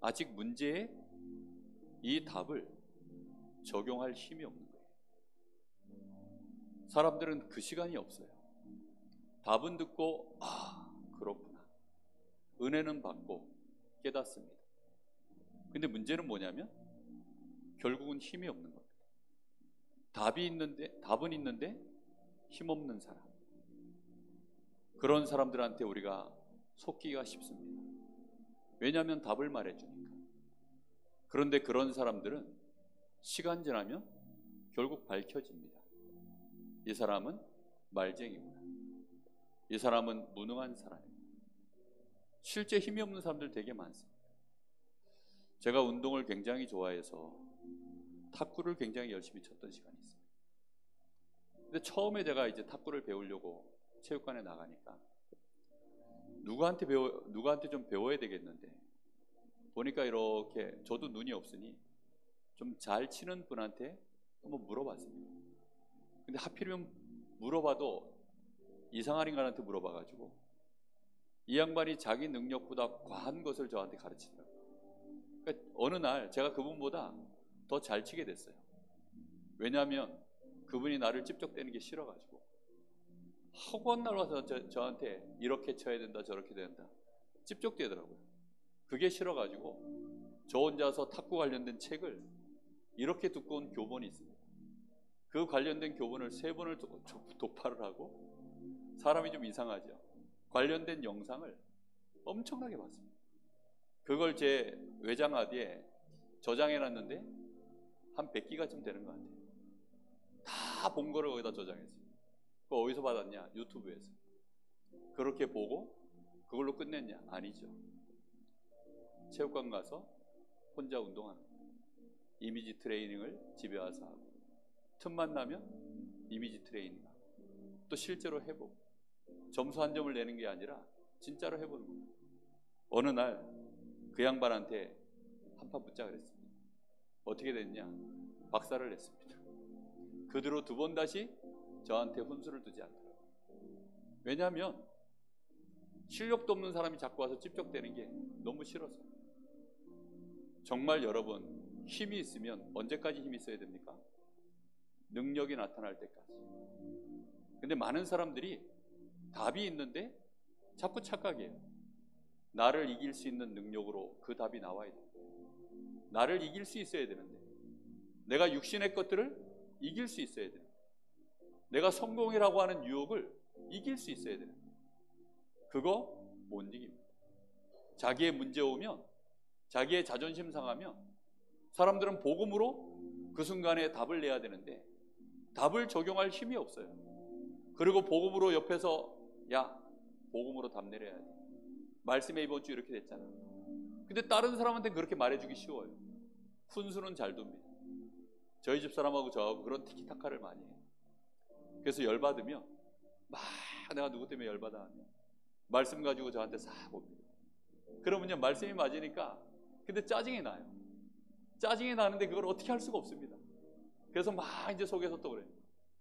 아직 문제에 이 답을 적용할 힘이 없는 거예요. 사람들은 그 시간이 없어요. 답은 듣고 그렇구나, 은혜는 받고 깨닫습니다. 근데 문제는 뭐냐면 결국은 힘이 없는 겁니다. 답은 있는데 힘없는 사람, 그런 사람들한테 우리가 속기가 쉽습니다. 왜냐하면 답을 말해주니까. 그런데 그런 사람들은 시간 지나면 결국 밝혀집니다. 이 사람은 말쟁이구나, 이 사람은 무능한 사람이구나. 실제 힘이 없는 사람들 되게 많습니다. 제가 운동을 굉장히 좋아해서 탁구를 굉장히 열심히 쳤던 시간이 있어요. 근데 처음에 제가 이제 탁구를 배우려고 체육관에 나가니까 누구한테 좀 배워야 되겠는데, 보니까 이렇게 저도 눈이 없으니 좀 잘 치는 분한테 한번 물어봤습니다. 근데 하필이면 물어봐도 이상한 인간한테 물어봐가지고 이 양반이 자기 능력보다 과한 것을 저한테 가르치더라고요. 그러니까 어느 날 제가 그분보다 더 잘 치게 됐어요. 왜냐하면 그분이 나를 찝적대는 게 싫어가지고 허구한 날 와서 저한테 이렇게 쳐야 된다 저렇게 된다 찝적대더라고요. 그게 싫어가지고 저 혼자서 탁구 관련된 책을, 이렇게 두꺼운 교본이 있습니다. 그 관련된 교본을 3번을 독파를 하고, 사람이 좀 이상하죠. 관련된 영상을 엄청나게 봤습니다. 그걸 제 외장하드에 저장해놨는데 한 100기가쯤 되는 것 같아요. 다 본 거를 거기다 저장했어요. 그거 어디서 받았냐? 유튜브에서. 그렇게 보고 그걸로 끝냈냐? 아니죠. 체육관 가서 혼자 운동하는 거예요. 이미지 트레이닝을 집에 와서 하고, 틈만 나면 이미지 트레이닝 하고, 또 실제로 해보고, 점수 한 점을 내는 게 아니라 진짜로 해보는 거예요. 어느 날 그 양반한테 한판 붙자 그랬습니다. 어떻게 됐냐? 박살을 냈습니다. 그 뒤로 2번 다시 저한테 훈수를 두지 않더라고요. 왜냐하면 실력도 없는 사람이 자꾸 와서 찝적대는 게 너무 싫어서. 정말 여러분, 힘이 있으면 언제까지 힘이 있어야 됩니까? 능력이 나타날 때까지. 근데 많은 사람들이 답이 있는데 자꾸 착각해요. 나를 이길 수 있는 능력으로 그 답이 나와야 돼요. 나를 이길 수 있어야 되는데, 내가 육신의 것들을 이길 수 있어야 돼요. 내가 성공이라고 하는 유혹을 이길 수 있어야 돼요. 그거 못 이깁니다. 자기의 문제 오면, 자기의 자존심 상하면 사람들은 복음으로 그 순간에 답을 내야 되는데 답을 적용할 힘이 없어요. 그리고 복음으로 옆에서 야, 복음으로 답 내려야 돼. 말씀에 이번 주 이렇게 됐잖아. 근데 다른 사람한테 그렇게 말해주기 쉬워요. 훈수는 잘 둡니다. 저희 집 사람하고 저하고 그런 티키타카를 많이 해요. 그래서 열받으면 막 내가 누구 때문에 열받아 하면 말씀 가지고 저한테 싹 옵니다. 그러면요, 말씀이 맞으니까 근데 짜증이 나요. 짜증이 나는데 그걸 어떻게 할 수가 없습니다. 그래서 막 이제 속에서 또 그래요.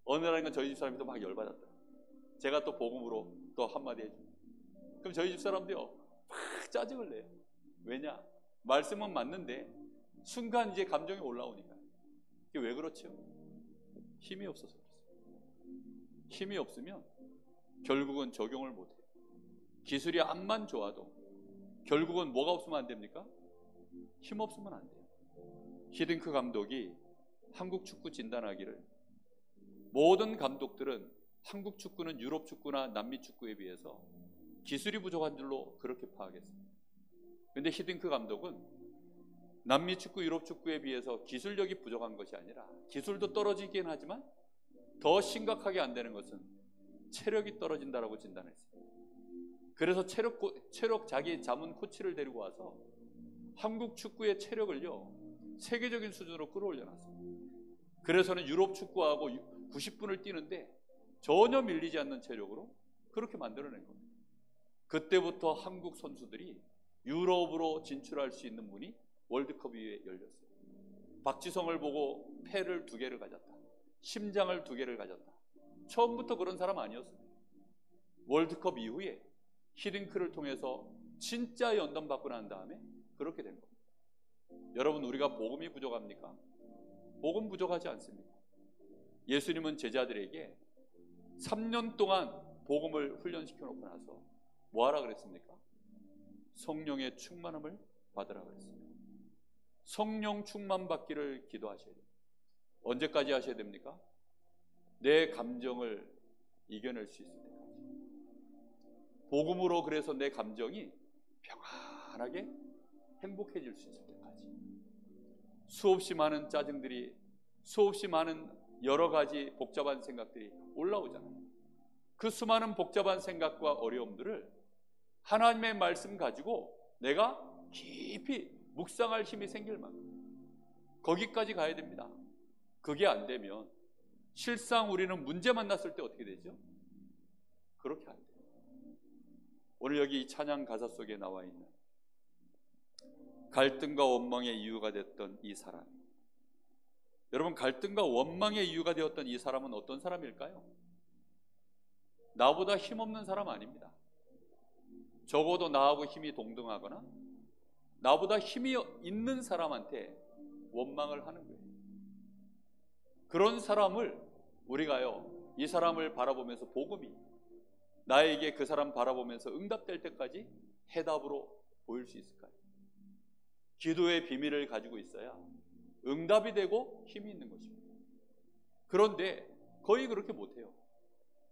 어느 날인가 저희 집 사람이 또 막 열받았다. 제가 또 복음으로 또 한마디 해줍니다. 그럼 저희 집 사람도요 막 짜증을 내요. 왜냐? 말씀은 맞는데 순간 이제 감정이 올라오니까. 이게 왜 그렇죠? 힘이 없어서 그렇습니다. 힘이 없으면 결국은 적용을 못해요. 기술이 암만 좋아도 결국은 뭐가 없으면 안 됩니까? 힘 없으면 안 돼요. 히딩크 감독이 한국 축구 진단하기를, 모든 감독들은 한국 축구는 유럽 축구나 남미 축구에 비해서 기술이 부족한 줄로 그렇게 파악했습니다. 그런데 히딩크 감독은 남미 축구, 유럽 축구에 비해서 기술력이 부족한 것이 아니라, 기술도 떨어지긴 하지만 더 심각하게 안 되는 것은 체력이 떨어진다라고 진단했습니다. 그래서 체력 자기 자문 코치를 데리고 와서 한국 축구의 체력을요 세계적인 수준으로 끌어올려놨습니다. 그래서는 유럽 축구하고 90분을 뛰는데 전혀 밀리지 않는 체력으로 그렇게 만들어낸 겁니다. 그때부터 한국 선수들이 유럽으로 진출할 수 있는 문이 월드컵 이후에 열렸어요. 박지성을 보고 폐를 2개를 가졌다, 심장을 2개를 가졌다. 처음부터 그런 사람 아니었습니다. 월드컵 이후에 히딩크를 통해서 진짜 연단받고 난 다음에 그렇게 된 겁니다. 여러분, 우리가 복음이 부족합니까? 복음 부족하지 않습니다. 예수님은 제자들에게 3년 동안 복음을 훈련시켜 놓고 나서 뭐 하라 그랬습니까? 성령의 충만함을 받으라 그랬습니다. 성령 충만 받기를 기도하셔야 됩니다. 언제까지 하셔야 됩니까? 내 감정을 이겨낼 수 있을 때까지. 복음으로 그래서 내 감정이 평안하게 행복해질 수 있을 때까지. 수없이 많은 짜증들이, 수없이 많은 여러 가지 복잡한 생각들이 올라오잖아요. 그 수많은 복잡한 생각과 어려움들을 하나님의 말씀 가지고 내가 깊이 묵상할 힘이 생길 만큼 거기까지 가야 됩니다. 그게 안 되면 실상 우리는 문제 만났을 때 어떻게 되죠? 그렇게 안 돼요. 오늘 여기 이 찬양 가사 속에 나와 있는 갈등과 원망의 이유가 됐던 이 사람, 여러분, 갈등과 원망의 이유가 되었던 이 사람은 어떤 사람일까요? 나보다 힘없는 사람 아닙니다. 적어도 나하고 힘이 동등하거나 나보다 힘이 있는 사람한테 원망을 하는 거예요. 그런 사람을 우리가요, 이 사람을 바라보면서 복음이 나에게 그 사람 바라보면서 응답될 때까지 해답으로 보일 수 있을까요? 기도의 비밀을 가지고 있어야 응답이 되고 힘이 있는 것입니다. 그런데 거의 그렇게 못해요.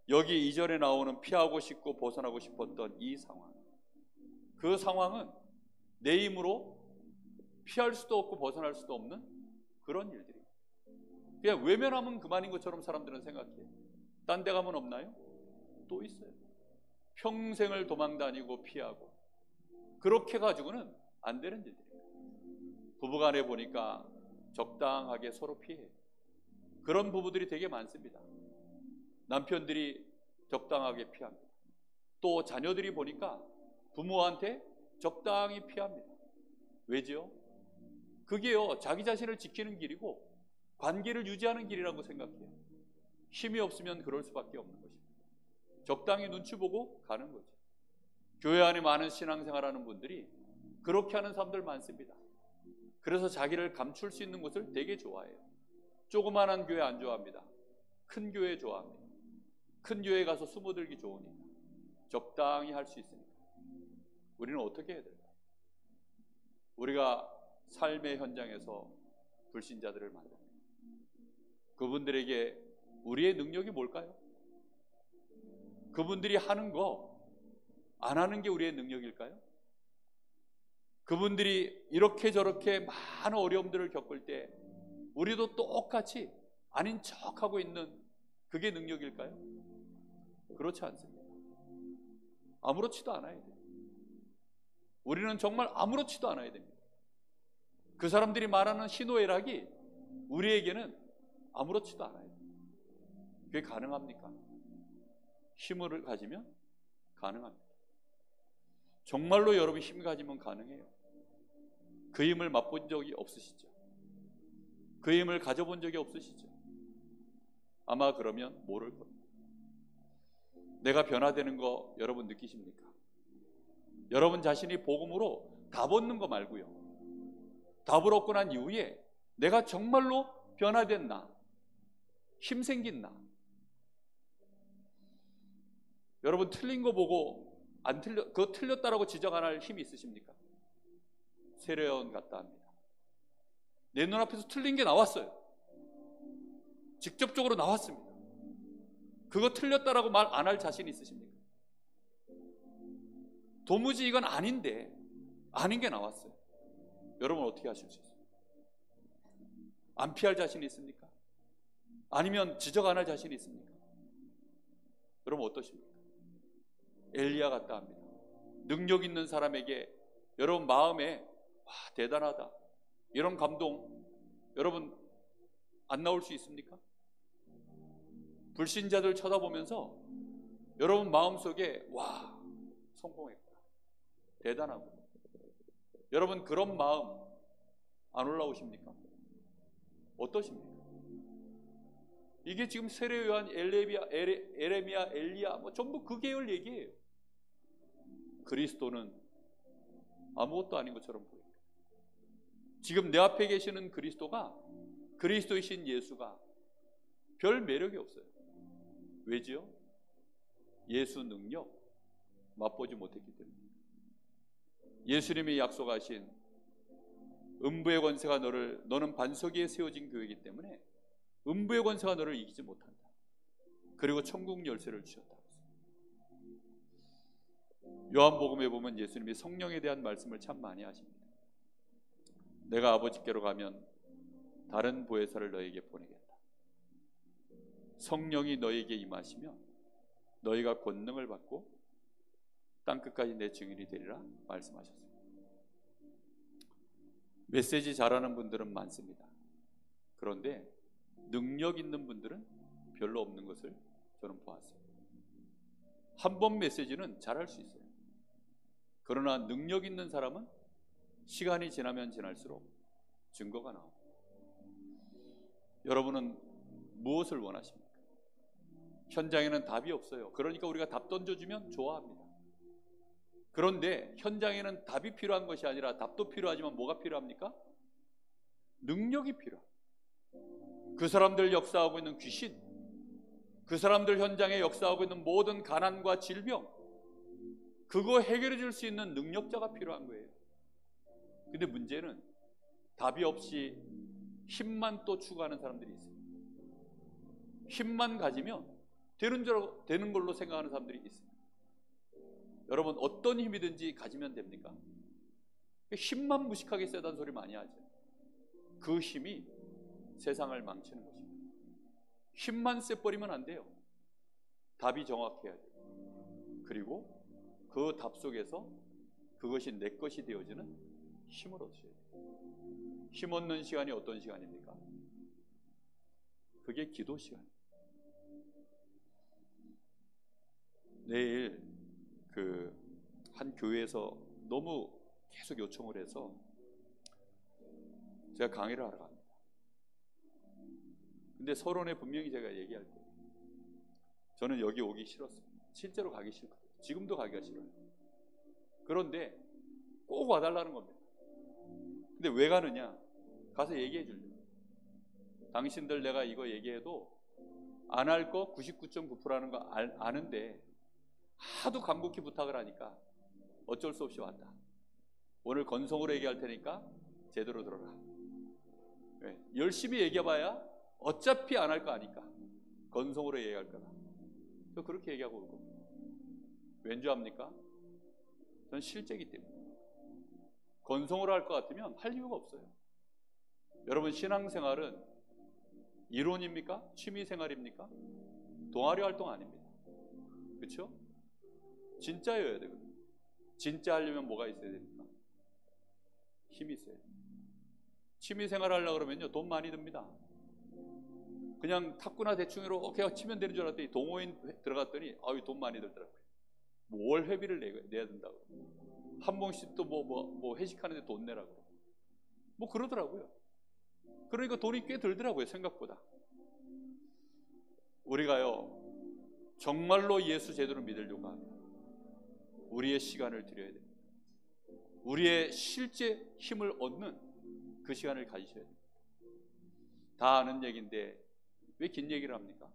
여기 2절에 나오는 피하고 싶고 벗어나고 싶었던 이 상황, 그 상황은 내 힘으로 피할 수도 없고 벗어날 수도 없는 그런 일들이에요. 그냥 외면하면 그만인 것처럼 사람들은 생각해요. 딴 데 가면 없나요? 또 있어요. 평생을 도망다니고 피하고, 그렇게 가지고는 안 되는 일들이에요. 부부간에 보니까 적당하게 서로 피해요. 그런 부부들이 되게 많습니다. 남편들이 적당하게 피합니다. 또 자녀들이 보니까 부모한테 적당히 피합니다. 왜지요? 그게요, 자기 자신을 지키는 길이고 관계를 유지하는 길이라고 생각해요. 힘이 없으면 그럴 수밖에 없는 것입니다. 적당히 눈치 보고 가는 거죠. 교회 안에 많은 신앙생활하는 분들이 그렇게 하는 사람들 많습니다. 그래서 자기를 감출 수 있는 것을 되게 좋아해요. 조그만한 교회 안 좋아합니다. 큰 교회 좋아합니다. 큰 교회 가서 숨어들기 좋으니까, 적당히 할 수 있으니까. 우리는 어떻게 해야 될까요? 우리가 삶의 현장에서 불신자들을 만납니다. 그분들에게 우리의 능력이 뭘까요? 그분들이 하는 거 안 하는 게 우리의 능력일까요? 그분들이 이렇게 저렇게 많은 어려움들을 겪을 때 우리도 똑같이 아닌 척하고 있는 그게 능력일까요? 그렇지 않습니다. 아무렇지도 않아야 돼요. 우리는 정말 아무렇지도 않아야 됩니다. 그 사람들이 말하는 희노애락이 우리에게는 아무렇지도 않아야 돼요. 그게 가능합니까? 힘을 가지면 가능합니다. 정말로 여러분이 힘을 가지면 가능해요. 그 힘을 맛본 적이 없으시죠? 그 힘을 가져본 적이 없으시죠? 아마 그러면 모를 겁니다. 내가 변화되는 거 여러분 느끼십니까? 여러분 자신이 복음으로 답 얻는 거 말고요, 답을 얻고 난 이후에 내가 정말로 변화된 나, 힘생긴 나, 여러분 틀린 거 보고 안 틀려, 그거 틀렸다라고 지적 안 할 힘이 있으십니까? 세례요한 같다 합니다. 내 눈앞에서 틀린 게 나왔어요. 직접적으로 나왔습니다. 그거 틀렸다라고 말 안 할 자신이 있으십니까? 도무지 이건 아닌데 아닌 게 나왔어요. 여러분 어떻게 하실 수 있어요? 안 피할 자신이 있습니까? 아니면 지적 안 할 자신이 있습니까? 여러분 어떠십니까? 엘리야 같다 합니다. 능력 있는 사람에게 여러분 마음에 와 대단하다 이런 감동 여러분 안 나올 수 있습니까? 불신자들 쳐다보면서 여러분 마음속에 와 성공했다 대단하고, 여러분 그런 마음 안 올라오십니까? 어떠십니까? 이게 지금 세례요한, 에레미야, 엘리야 뭐 전부 그 계열 얘기예요. 그리스도는 아무것도 아닌 것처럼 보입니다. 지금 내 앞에 계시는 그리스도가, 그리스도이신 예수가 별 매력이 없어요. 왜지요? 예수 능력 맛보지 못했기 때문에. 예수님이 약속하신 음부의 권세가 너는 반석 위에 세워진 교회이기 때문에 음부의 권세가 너를 이기지 못한다. 그리고 천국 열쇠를 주셨다. 요한복음에 보면 예수님이 성령에 대한 말씀을 참 많이 하십니다. 내가 아버지께로 가면 다른 보혜사를 너에게 보내겠다. 성령이 너에게 임하시면 너희가 권능을 받고 땅끝까지 내 증인이 되리라 말씀하셨어요. 메시지 잘하는 분들은 많습니다. 그런데 능력 있는 분들은 별로 없는 것을 저는 보았어요. 한 번 메시지는 잘할 수 있어요. 그러나 능력 있는 사람은 시간이 지나면 지날수록 증거가 나옵니다. 여러분은 무엇을 원하십니까? 현장에는 답이 없어요. 그러니까 우리가 답 던져주면 좋아합니다. 그런데 현장에는 답이 필요한 것이 아니라 답도 필요하지만 뭐가 필요합니까? 능력이 필요합니다. 그 사람들 역사하고 있는 귀신, 그 사람들 현장에 역사하고 있는 모든 가난과 질병, 그거 해결해 줄 수 있는 능력자가 필요한 거예요. 근데 문제는 답이 없이 힘만 또 추구하는 사람들이 있어요. 힘만 가지면 되는 걸로 생각하는 사람들이 있어요. 여러분, 어떤 힘이든지 가지면 됩니까? 힘만 무식하게 세다는 소리 많이 하죠. 그 힘이 세상을 망치는 것입니다. 힘만 세버리면 안 돼요. 답이 정확해야 돼요. 그리고 그 답 속에서 그것이 내 것이 되어지는 힘을 얻으셔야 돼요. 힘 얻는 시간이 어떤 시간입니까? 그게 기도 시간입니다. 내일 한 교회에서 너무 계속 요청을 해서 제가 강의를 하러 갑니다. 근데 서론에 분명히 제가 얘기할 때 저는 여기 오기 싫었어요. 실제로 가기 싫거든요. 지금도 가기가 싫어요. 그런데 꼭 와달라는 겁니다. 근데 왜 가느냐? 가서 얘기해 주려고. 당신들 내가 이거 얘기해도 안 할 거 99.9%라는 거 아는데 하도 간곡히 부탁을 하니까 어쩔 수 없이 왔다. 오늘 건성으로 얘기할 테니까 제대로 들어라. 네, 열심히 얘기해봐야 어차피 안 할 거 아니까 건성으로 얘기할 거다. 저 그렇게 얘기하고 올 겁니다. 왠 줄 압니까? 전 실제이기 때문에. 건성으로 할 것 같으면 할 이유가 없어요. 여러분, 신앙생활은 이론입니까? 취미생활입니까? 동아리 활동 아닙니다. 그렇죠? 진짜여야 되거든요. 진짜 하려면 뭐가 있어야 됩니까? 힘이 있어야 돼요. 취미생활 하려고 그러면요 돈 많이 듭니다. 그냥 탁구나 대충 이렇게 치면 되는 줄 알았더니 동호인 들어갔더니 아유 돈 많이 들더라고요. 월 회비를 내야 된다고. 한 번씩 또 뭐 회식하는데 돈 내라고. 뭐 그러더라고요. 그러니까 돈이 꽤 들더라고요, 생각보다. 우리가요 정말로 예수 제대로 믿으려고 하면 우리의 시간을 드려야 됩니다. 우리의 실제 힘을 얻는 그 시간을 가지셔야 됩니다. 다 아는 얘기인데 왜 긴 얘기를 합니까?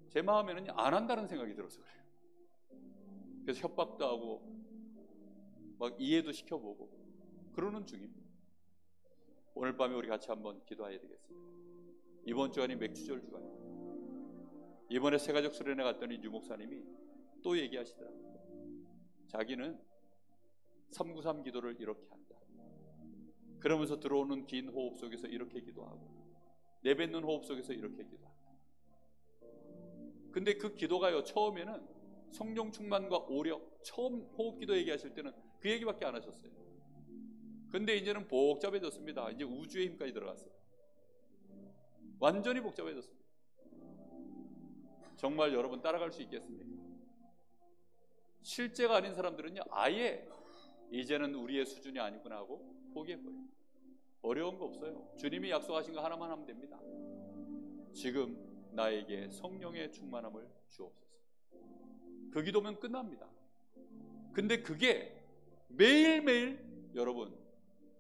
제 마음에는 안 한다는 생각이 들어서 그래요. 그래서 협박도 하고 막 이해도 시켜보고 그러는 중입니다. 오늘 밤에 우리 같이 한번 기도해야 되겠습니다. 이번 주간이 맥주절 주간입니다. 이번에 새가족 수련회 갔더니 유 목사님이 또 얘기하시더라고요. 자기는 393 기도를 이렇게 한다. 그러면서 들어오는 긴 호흡 속에서 이렇게 기도하고 내뱉는 호흡 속에서 이렇게 기도한다. 근데 그 기도가요 처음에는 성령 충만과 오력, 처음 호흡 기도 얘기하실 때는 그 얘기밖에 안 하셨어요. 근데 이제는 복잡해졌습니다. 이제 우주의 힘까지 들어갔어요. 완전히 복잡해졌습니다. 정말 여러분 따라갈 수 있겠습니까? 실제가 아닌 사람들은요 아예 이제는 우리의 수준이 아니구나 하고 포기해버려요. 어려운 거 없어요. 주님이 약속하신 거 하나만 하면 됩니다. 지금 나에게 성령의 충만함을 주옵소서. 그 기도면 끝납니다. 근데 그게 매일매일 여러분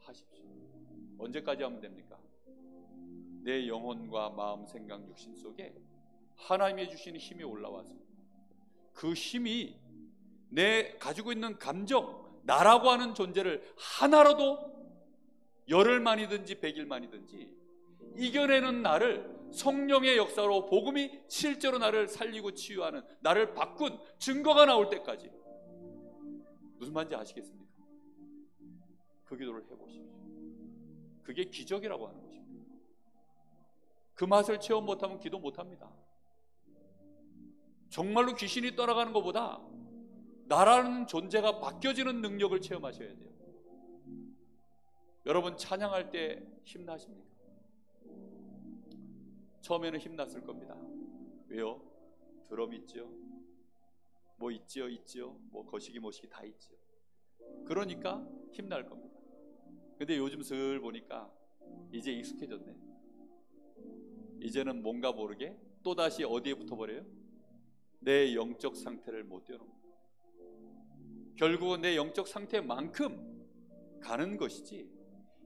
하십시오. 언제까지 하면 됩니까? 내 영혼과 마음, 생각, 육신 속에 하나님이 주시는 힘이 올라와서 그 힘이 내 가지고 있는 감정, 나라고 하는 존재를 하나라도 열흘만이든지 100일만이든지 이겨내는 나를 성령의 역사로 복음이 실제로 나를 살리고 치유하는, 나를 바꾼 증거가 나올 때까지, 무슨 말인지 아시겠습니까? 그 기도를 해보십시오. 그게 기적이라고 하는 것입니다. 그 맛을 체험 못하면 기도 못합니다. 정말로 귀신이 떠나가는 것보다 나라는 존재가 바뀌어지는 능력을 체험하셔야 돼요. 여러분 찬양할 때 힘나십니까? 처음에는 힘났을 겁니다. 왜요? 드럼 있죠, 뭐 있죠, 뭐 거시기 모시기 다 있죠. 그러니까 힘날 겁니다. 근데 요즘 슬 보니까 이제 익숙해졌네. 이제는 뭔가 모르게 또다시 어디에 붙어버려요? 내 영적 상태를 못 뛰어넘는, 결국은 내 영적 상태만큼 가는 것이지,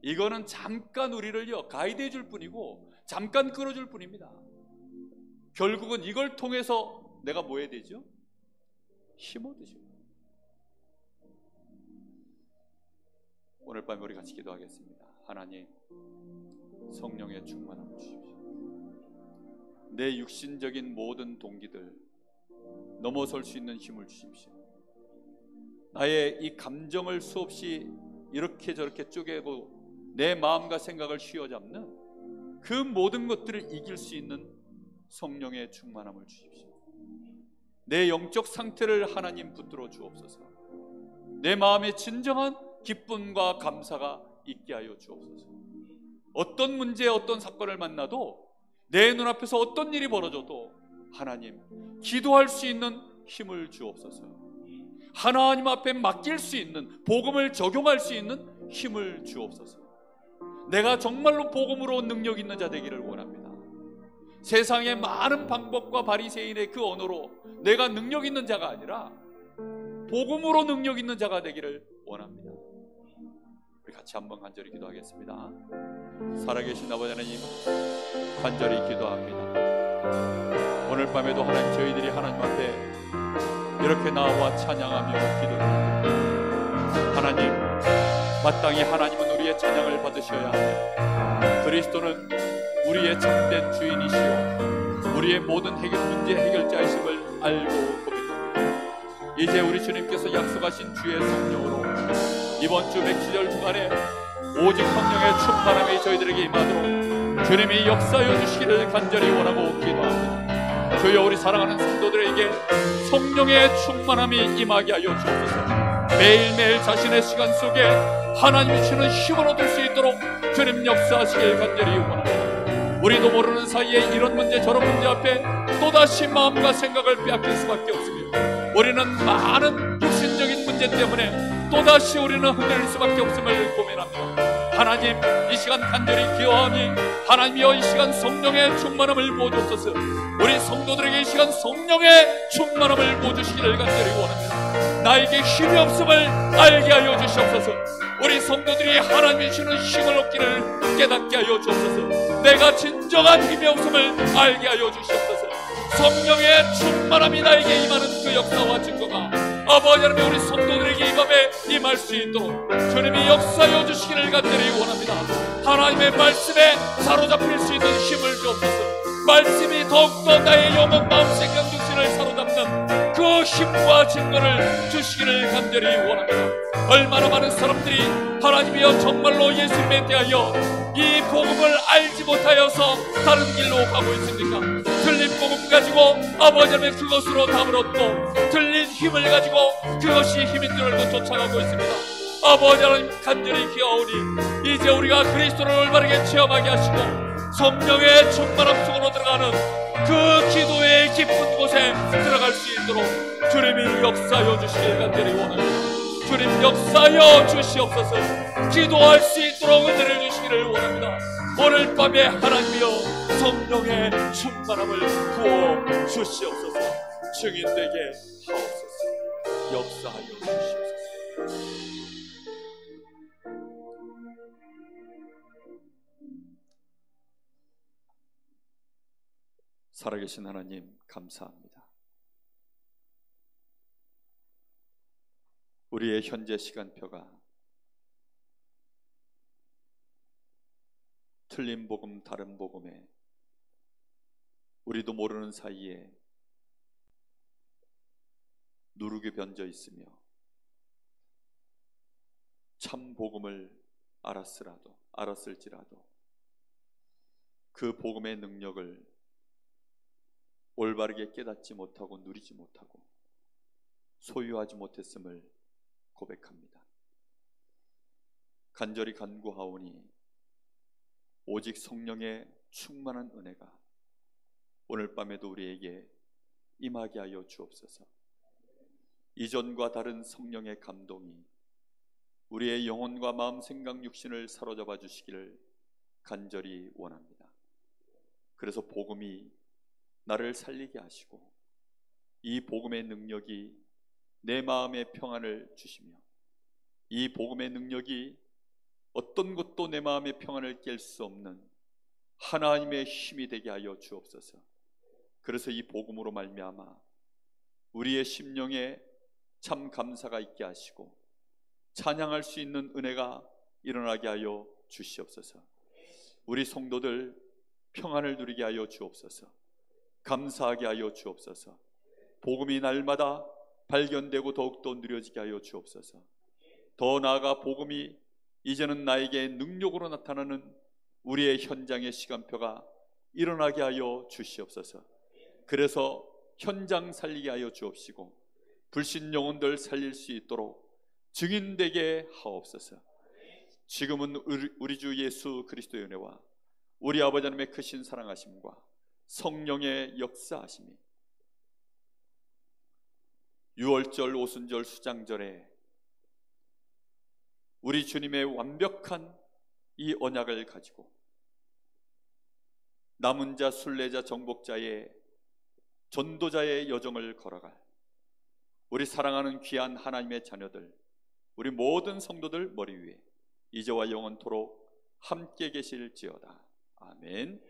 이거는 잠깐 우리를요 가이드해 줄 뿐이고 잠깐 끌어줄 뿐입니다. 결국은 이걸 통해서 내가 뭐 해야 되죠? 힘 얻으죠. 오늘 밤에 우리 같이 기도하겠습니다. 하나님, 성령의 충만함을 주십시오. 내 육신적인 모든 동기들 넘어설 수 있는 힘을 주십시오. 나의 이 감정을 수없이 이렇게 저렇게 쪼개고 내 마음과 생각을 휘어잡는 그 모든 것들을 이길 수 있는 성령의 충만함을 주십시오. 내 영적 상태를 하나님 붙들어 주옵소서. 내 마음에 진정한 기쁨과 감사가 있게 하여 주옵소서. 어떤 문제, 어떤 사건을 만나도, 내 눈앞에서 어떤 일이 벌어져도 하나님 기도할 수 있는 힘을 주옵소서. 하나님 앞에 맡길 수 있는, 복음을 적용할 수 있는 힘을 주옵소서. 내가 정말로 복음으로 능력 있는 자 되기를 원합니다. 세상의 많은 방법과 바리새인의 그 언어로 내가 능력 있는 자가 아니라 복음으로 능력 있는 자가 되기를 원합니다. 우리 같이 한번 간절히 기도하겠습니다. 살아계신 아버지 하나님, 간절히 기도합니다. 오늘 밤에도 하나님, 저희들이 하나님 앞에 이렇게 나와 찬양하며 기도합니다. 하나님, 마땅히 하나님은 우리의 찬양을 받으셔야 합니다. 그리스도는 우리의 참된 주인이시오, 우리의 모든 문제 해결자이심을 알고 고백합니다. 이제 우리 주님께서 약속하신 주의 성령으로 이번 주 맥주절 주간에 오직 성령의 충만함이 저희들에게 임하도록 주님이 역사하여 주시기를 간절히 원하고 기도합니다. 주여, 우리 사랑하는 성도들에게 성령의 충만함이 임하게 하여 주옵소서. 매일매일 자신의 시간 속에 하나님이 주시는 힘을 얻을 수 있도록 주님 역사하시길 간절히 원합니다. 우리도 모르는 사이에 이런 문제 저런 문제 앞에 또다시 마음과 생각을 빼앗길 수밖에 없습니다. 우리는 많은 육신적인 문제 때문에 또다시 우리는 흔들릴 수밖에 없음을 고민합니다. 하나님, 이 시간 간절히 기도하니 하나님이여, 이 시간 성령의 충만함을 부어주옵소서. 우리 성도들에게 이 시간 성령의 충만함을 부어주시기를 간절히 원합니다. 나에게 힘이 없음을 알게 하여 주시옵소서. 우리 성도들이 하나님이 주시는 힘을 얻기를 깨닫게 하여 주옵소서. 내가 진정한 힘이 없음을 알게 하여 주시옵소서. 성령의 충만함이 나에게 임하는 그 역사와 증거가 아버지 하나님, 우리 성도들에게 이 밤에 임할 수 있도록 주님이 역사하여 주시기를 간절히 원합니다. 하나님의 말씀에 사로잡힐 수 있는 힘을 주옵소서. 말씀이 더욱더 나의 영혼, 마음, 생각, 육신을 사로잡는 그 힘과 증거를 주시기를 간절히 원합니다. 얼마나 많은 사람들이 하나님이여 정말로 예수님에 대하여 이 복음을 알지 못하여서 다른 길로 가고 있습니까? 틀린 복음 가지고 아버지 하나님의 그것으로 답을 얻고, 틀린 힘을 가지고 그것이 힘인 줄 알고 쫓아가고 있습니다. 아버지 하나님, 간절히 기도하오니 이제 우리가 그리스도를 올바르게 체험하게 하시고 성령의 충만함 속으로 들어가는 그 기도의 깊은 곳에 들어갈 수 있도록 주님이 역사하여 주시길 간절히 원합니다. 주님 역사하여 주시옵소서. 기도할 수 있도록 은혜를 주시기를 원합니다. 오늘 밤에 하나님이여 성령의 충만함을 부어 주시옵소서. 증인되게 하옵소서. 역사하여 주시옵소서. 살아계신 하나님 감사합니다. 우리의 현재 시간표가 틀린 복음 다른 복음에 우리도 모르는 사이에 누르게 변져 있으며 참 복음을 알았을지라도 그 복음의 능력을 올바르게 깨닫지 못하고 누리지 못하고 소유하지 못했음을 고백합니다. 간절히 간구하오니 오직 성령의 충만한 은혜가 오늘 밤에도 우리에게 임하게 하여 주옵소서. 이전과 다른 성령의 감동이 우리의 영혼과 마음, 생각, 육신을 사로잡아 주시기를 간절히 원합니다. 그래서 복음이 나를 살리게 하시고 이 복음의 능력이 내 마음의 평안을 주시며 이 복음의 능력이 어떤 것도 내 마음의 평안을 깰 수 없는 하나님의 힘이 되게 하여 주옵소서. 그래서 이 복음으로 말미암아 우리의 심령에 참 감사가 있게 하시고 찬양할 수 있는 은혜가 일어나게 하여 주시옵소서. 우리 성도들 평안을 누리게 하여 주옵소서. 감사하게 하여 주옵소서. 복음이 날마다 발견되고 더욱더 누려지게 하여 주옵소서. 더 나아가 복음이 이제는 나에게 능력으로 나타나는 우리의 현장의 시간표가 일어나게 하여 주시옵소서. 그래서 현장 살리게 하여 주옵시고 불신 영혼들 살릴 수 있도록 증인되게 하옵소서. 지금은 우리 주 예수 그리스도의 은혜와 우리 아버지 하나님의 크신 사랑하심과 성령의 역사하심이 유월절, 오순절, 수장절에 우리 주님의 완벽한 이 언약을 가지고 남은 자, 순례자, 정복자의 전도자의 여정을 걸어갈 우리 사랑하는 귀한 하나님의 자녀들, 우리 모든 성도들 머리 위에 이제와 영원토록 함께 계실지어다. 아멘.